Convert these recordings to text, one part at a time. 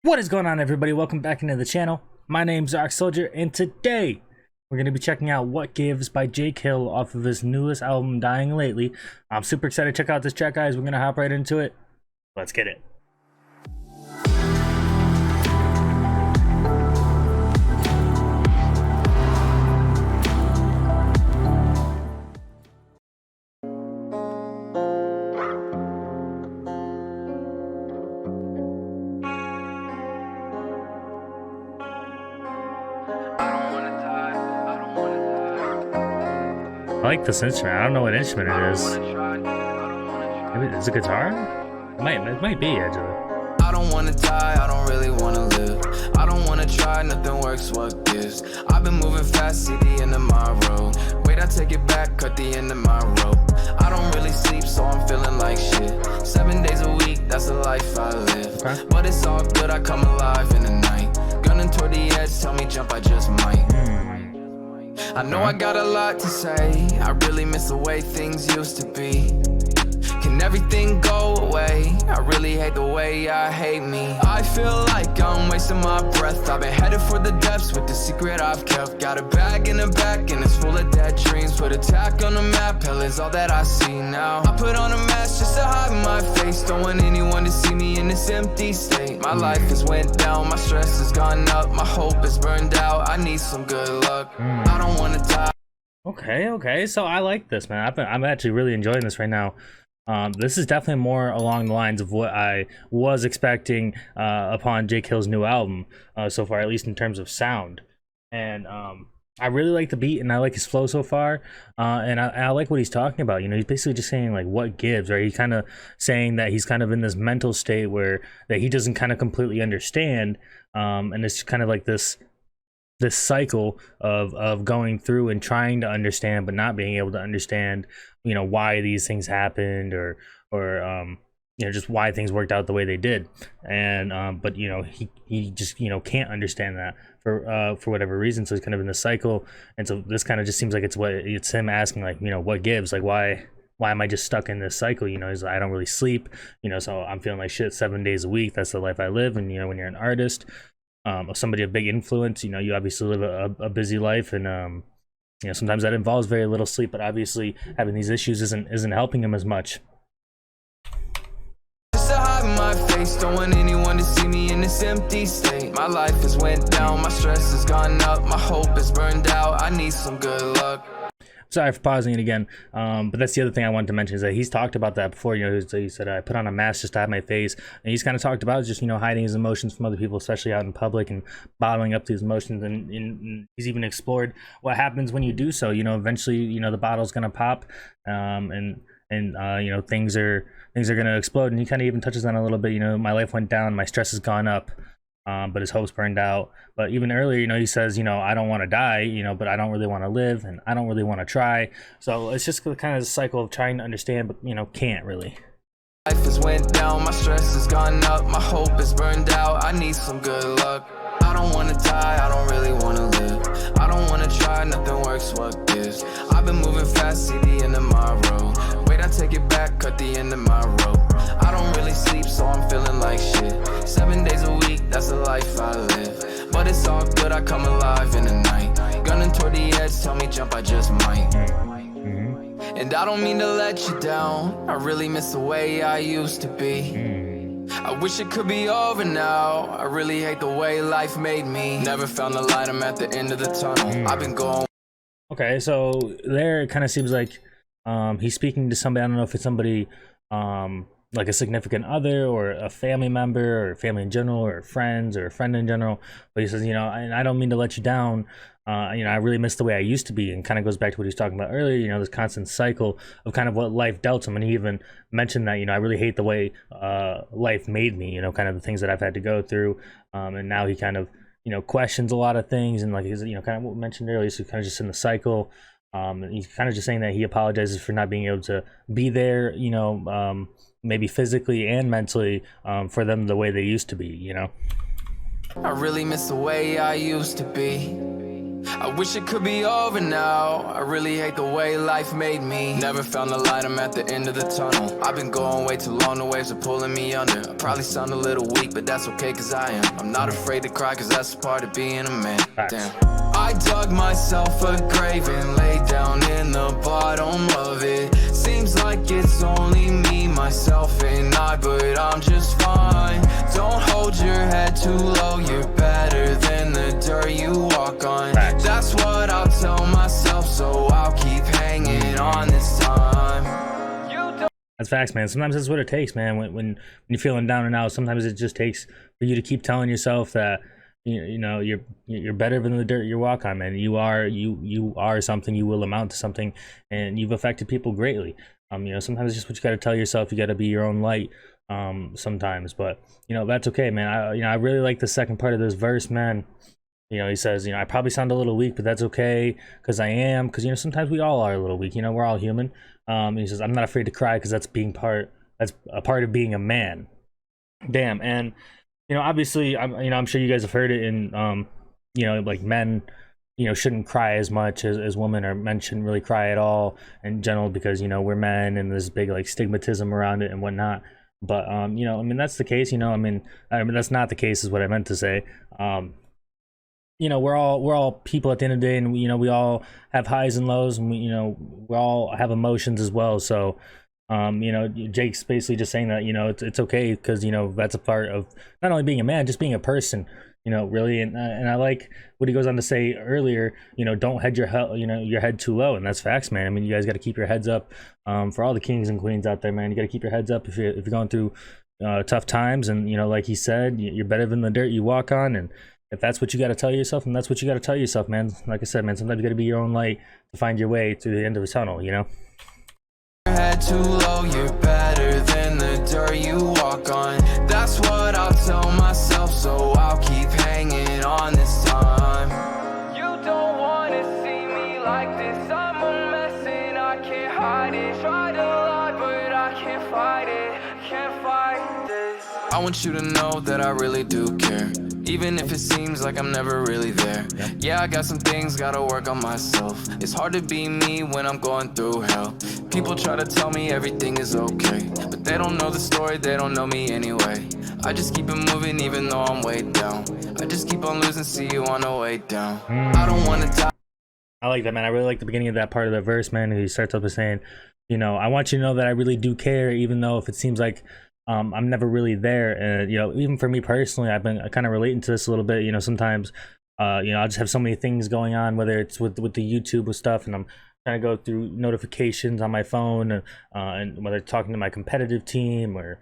What is going on, everybody? Welcome back into the channel. My name's Ark Soldier, and today we're going to be checking out What Gives by Jake Hill off of his newest album, Dying Lately. I'm super excited to check out this track, guys. We're going to hop right into it. Let's get it. I like this instrument. I don't know what instrument it is. Maybe it's a guitar? It might be, actually. I don't wanna die, I don't really wanna live. I don't wanna try, nothing works, what gives? I've been moving fast, see the end of my road. Wait, I take it back, cut the end of my rope. I don't really sleep, so I'm feeling like shit. 7 days a week, that's the life I live. Okay. But it's all good, I come alive in the night. Gunning toward the edge, tell me jump, I just might. I know I got a lot to say. I really miss the way things used to be. Can everything go away? I really hate the way I hate me. I feel like I'm wasting my breath. I've been headed for the depths with the secret I've kept. Got a bag in the back and it's full of dead dreams. Put attack on the map, hell is all that I see now. I put on a mask just to hide my face. Don't want anyone to see me in this empty state. My life has went down, my stress has gone up. My hope is burned out, I need some good luck. I don't wanna die. Okay, so I like this, man. I'm actually really enjoying this right now. This is definitely more along the lines of what I was expecting upon Jake Hill's new album so far, at least in terms of sound. And I really like the beat and I like his flow so far. And I like what he's talking about. You know, he's basically just saying like what gives, right? He's kind of saying that he's kind of in this mental state where that he doesn't kind of completely understand. And it's kind of like this cycle of going through and trying to understand but not being able to understand, you know, why these things happened or you know, just why things worked out the way they did. And but you know, he just, you know, can't understand that for whatever reason, so he's kind of in the cycle. And so this kind of just seems like it's him asking, like, you know, what gives, like why am I just stuck in this cycle? You know, he's like, I don't really sleep, you know, so I'm feeling like shit 7 days a week. That's the life I live. And you know, when you're an artist, somebody of big influence, you know, you obviously live a busy life, and you know, sometimes that involves very little sleep, but obviously having these issues isn't helping him as much. Just to hide my face, don't want anyone to see me in this empty state. My life has went down, my stress has gone up, my hope is burned out, I need some good luck. Sorry for pausing it again, but that's the other thing I wanted to mention is that he's talked about that before. You know, he said, I put on a mask just to hide my face, and he's kind of talked about just, you know, hiding his emotions from other people, especially out in public, and bottling up these emotions. And he's even explored what happens when you do so. You know, eventually, you know, the bottle's gonna pop, and you know, things are gonna explode. And he kind of even touches on a little bit. You know, my life went down, my stress has gone up. But his hopes burned out. But even earlier, you know, he says, you know, I don't want to die, you know, but I don't really want to live, and I don't really want to try. So it's just kind of a cycle of trying to understand, but, you know, can't really. Life has went down, my stress has gone up, my hope is burned out, I need some good luck. I don't wanna die, I don't really wanna live. I don't wanna try, nothing works, what gives? I've been moving fast, see the end of my road. Wait, I take it back, cut the end of my rope. I don't really sleep, so I'm feeling like shit. 7 days a week, that's the life I live. But it's all good, I come alive in the night. Gunning toward the edge, tell me jump, I just might. And I don't mean to let you down, I really miss the way I used to be. I wish it could be over now, I really hate the way life made me. Never found the light, I'm at the end of the tunnel. I've been going. Okay, so there it kind of seems like he's speaking to somebody. I don't know if it's somebody like a significant other or a family member or family in general or friends or a friend in general. But he says, you know, and I don't mean to let you down. You know, I really miss the way I used to be, and kind of goes back to what he was talking about earlier, you know, this constant cycle of kind of what life dealt him. And he even mentioned that, you know, I really hate the way life made me, you know, kind of the things that I've had to go through. And now he kind of, you know, questions a lot of things, and like he's, you know, kind of what we mentioned earlier, so kind of just in the cycle. And he's kind of just saying that he apologizes for not being able to be there, you know, maybe physically and mentally for them the way they used to be, you know. I really miss the way I used to be. I wish it could be over now. I really hate the way life made me. Never found the light, I'm at the end of the tunnel. I've been going way too long, the waves are pulling me under. I probably sound a little weak, but that's okay cause I am. I'm not afraid to cry cause that's a part of being a man. Damn. I dug myself a grave and laid down in the bottom of it. Seems like it's only me, myself and I, but I'm just fine. Don't hold your head too low, you're better than the dirt you walk on. That's what I'll tell myself, so I'll keep hanging on this time. That's facts, man. Sometimes that's what it takes, man. When you're feeling down and out, sometimes it just takes for you to keep telling yourself that you know you're better than the dirt you walk on, man. You are something. You will amount to something, and you've affected people greatly. You know, sometimes it's just what you got to tell yourself. You got to be your own light. Sometimes, but you know that's okay, man. I really like the second part of this verse, man. You know, he says, you know, I probably sound a little weak, but that's okay because I am. Because, you know, sometimes we all are a little weak. You know, we're all human. He says, I'm not afraid to cry because that's a part of being a man. Damn. And, you know, obviously, I'm sure you guys have heard it in, you know, like men, you know, shouldn't cry as much as women, or men shouldn't really cry at all in general because, you know, we're men and there's big like stigmatism around it and whatnot. But, you know, I mean, that's the case, you know, I mean, that's not the case is what I meant to say. You know, we're all people at the end of the day, and you know, we all have highs and lows, and we all have emotions as well. So, you know, Jake's basically just saying that, you know, it's okay because, you know, that's a part of not only being a man, just being a person, you know, really. And I like what he goes on to say earlier, you know, don't head your head too low. And that's facts, man. I mean, you guys got to keep your heads up, for all the kings and queens out there, man. You got to keep your heads up if you're going through tough times. And, you know, like he said, you're better than the dirt you walk on. And if that's what you got to tell yourself, and that's what you got to tell yourself, man. Like I said, man, sometimes you got to be your own light to find your way through the end of the tunnel, you know? Head too low, you're better than the dirt you walk on. That's what I'll tell myself, so I'll keep hanging on this time. You don't want to see me like this. I'm a mess and I can't hide it. Try to lie, but I can't fight it. Can't fight this. I want you to know that I really do care. Even if it seems like I'm never really there. Yeah, I got some things, gotta work on myself. It's hard to be me when I'm going through hell. People try to tell me everything is okay, but they don't know the story, they don't know me anyway. I just keep it moving even though I'm way down. I just keep on losing, see you on the way down. I don't wanna die. I like that, man. I really like the beginning of that part of the verse, man. He starts up by saying, you know, I want you to know that I really do care, even though if it seems like I'm never really there. And, you know, even for me personally, I've been kind of relating to this a little bit. You know, sometimes, you know, I just have so many things going on, whether it's with the YouTube with stuff, and I'm trying to go through notifications on my phone, and whether it's talking to my competitive team or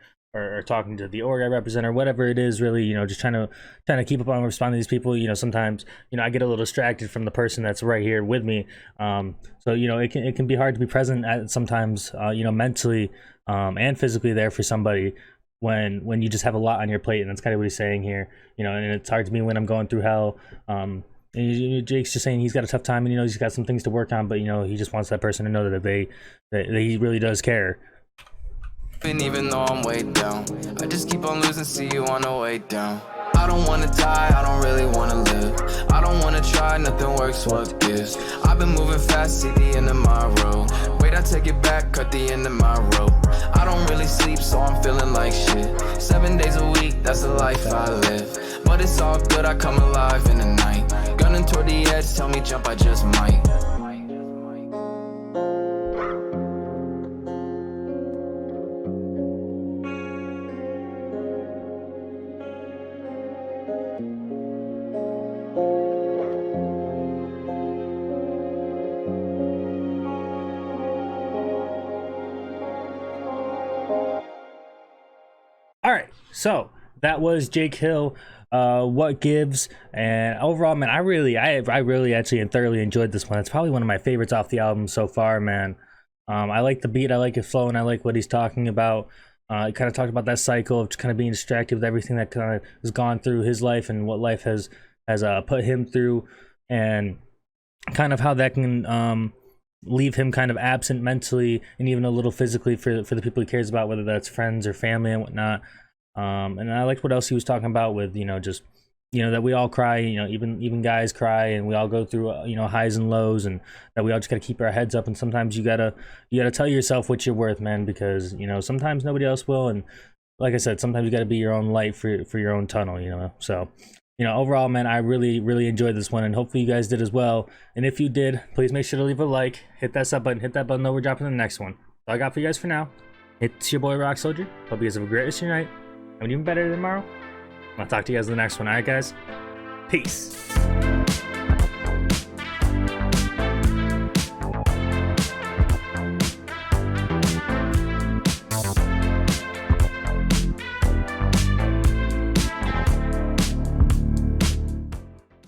talking to the org I represent or whatever it is, really, you know, just trying to keep up on responding to these people. You know, sometimes, you know, I get a little distracted from the person that's right here with me. So, you know, it can be hard to be present at sometimes, you know, mentally, and physically there for somebody when you just have a lot on your plate. And that's kind of what he's saying here, you know, and it's hard to me when I'm going through hell. And Jake's just saying he's got a tough time, and, you know, he's got some things to work on, but, you know, he just wants that person to know that he really does care. Even though I'm way down, I just keep on losing, see you on the way down. I don't wanna die, I don't really wanna live. I don't wanna try, nothing works, what gives? I've been moving fast, see the end of my road. Wait, I take it back, cut the end of my rope. I don't really sleep, so I'm feeling like shit. 7 days a week, that's the life I live. But it's all good, I come alive in the night. Gunning toward the edge, tell me jump, I just might. All right, so that was Jake Hill, What Gives, and overall, man, I really actually and thoroughly enjoyed this one. It's probably one of my favorites off the album so far, man. I like the beat, I like it flowing, I like what he's talking about. He kind of talked about that cycle of just kind of being distracted with everything that kind of has gone through his life and what life has put him through, and kind of how that can leave him kind of absent mentally and even a little physically for the people he cares about, whether that's friends or family and whatnot. And I liked what else he was talking about with, you know, just you know, that we all cry, you know, even guys cry, and we all go through you know, highs and lows, and that we all just gotta keep our heads up. And sometimes you gotta tell yourself what you're worth, man, because you know, sometimes nobody else will. And like I said, sometimes you gotta be your own light for your own tunnel, you know. So you know, overall, man, I really enjoyed this one, and hopefully you guys did as well. And if you did, please make sure to leave a like, hit that sub button, hit that button that we're dropping the next one. That's all I got for you guys for now. It's your boy Rock Soldier. Hope you guys have a great rest of your night, and even better tomorrow. I'll talk to you guys in the next one. Alright, guys? Peace.